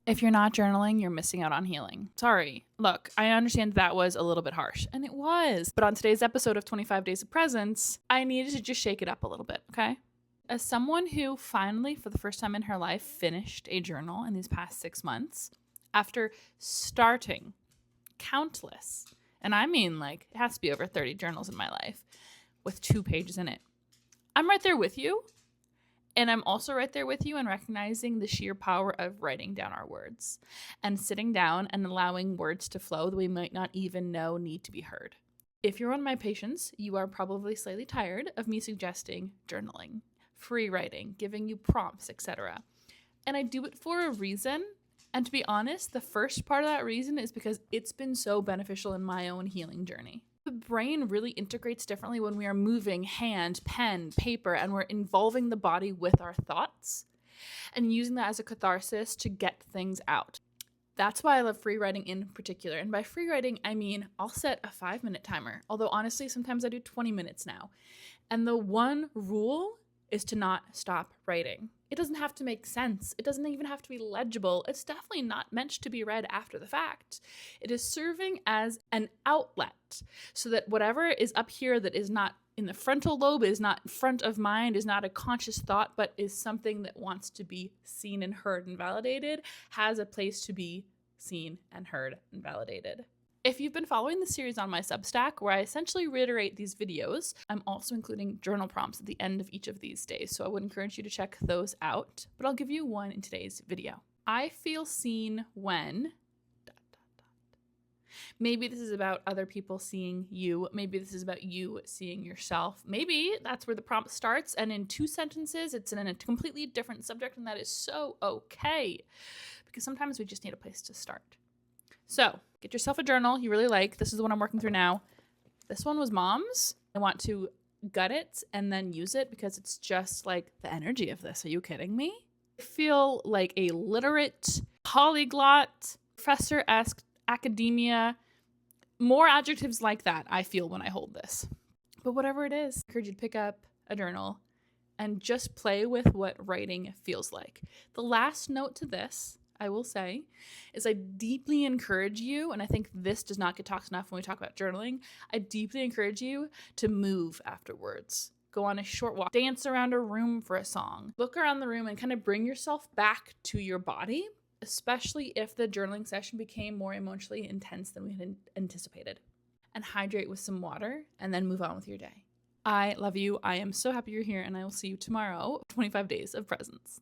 If you're not journaling, you're missing out on healing. Sorry. Look, I understand that was a little bit harsh, and it was. But on today's episode of 25 Days of Presence, I needed to just shake it up a little bit, okay? As someone who finally, for the first time in her life, finished a journal in these past 6 months, after starting countless, and I mean like it has to be over 30 journals in my life with 2 pages in it, I'm right there with you. And I'm also right there with you in recognizing the sheer power of writing down our words and sitting down and allowing words to flow that we might not even know need to be heard. If you're one of my patients, you are probably slightly tired of me suggesting journaling, free writing, giving you prompts, etc. And I do it for a reason. And to be honest, the first part of that reason is because it's been so beneficial in my own healing journey. The brain really integrates differently when we are moving hand, pen, paper, and we're involving the body with our thoughts and using that as a catharsis to get things out. That's why I love free writing in particular. And by free writing, I mean I'll set a 5-minute timer, although honestly, sometimes I do 20 minutes now. And the one rule is to not stop writing. It doesn't have to make sense. It doesn't even have to be legible. It's definitely not meant to be read after the fact. It is serving as an outlet so that whatever is up here that is not in the frontal lobe, is not front of mind, is not a conscious thought, but is something that wants to be seen and heard and validated, has a place to be seen and heard and validated. If you've been following the series on my Substack, where I essentially reiterate these videos, I'm also including journal prompts at the end of each of these days, so I would encourage you to check those out, but I'll give you one in today's video. I feel seen when... Maybe this is about other people seeing you. Maybe this is about you seeing yourself. Maybe that's where the prompt starts, and in 2 sentences, it's in a completely different subject, and that is so okay, because sometimes we just need a place to start. So get yourself a journal you really like. This is the one I'm working through now. This one was Mom's. I want to gut it and then use it because it's just like the energy of this. Are you kidding me? I feel like a literate, polyglot, professor-esque academia. More adjectives like that I feel when I hold this. But whatever it is, I encourage you to pick up a journal and just play with what writing feels like. The last note to this, I will say, is I deeply encourage you, and I think this does not get talked enough when we talk about journaling, I deeply encourage you to move afterwards. Go on a short walk, dance around a room for a song, look around the room and kind of bring yourself back to your body, especially if the journaling session became more emotionally intense than we had anticipated. And hydrate with some water and then move on with your day. I love you. I am so happy you're here, and I will see you tomorrow, 25 Days of Presence.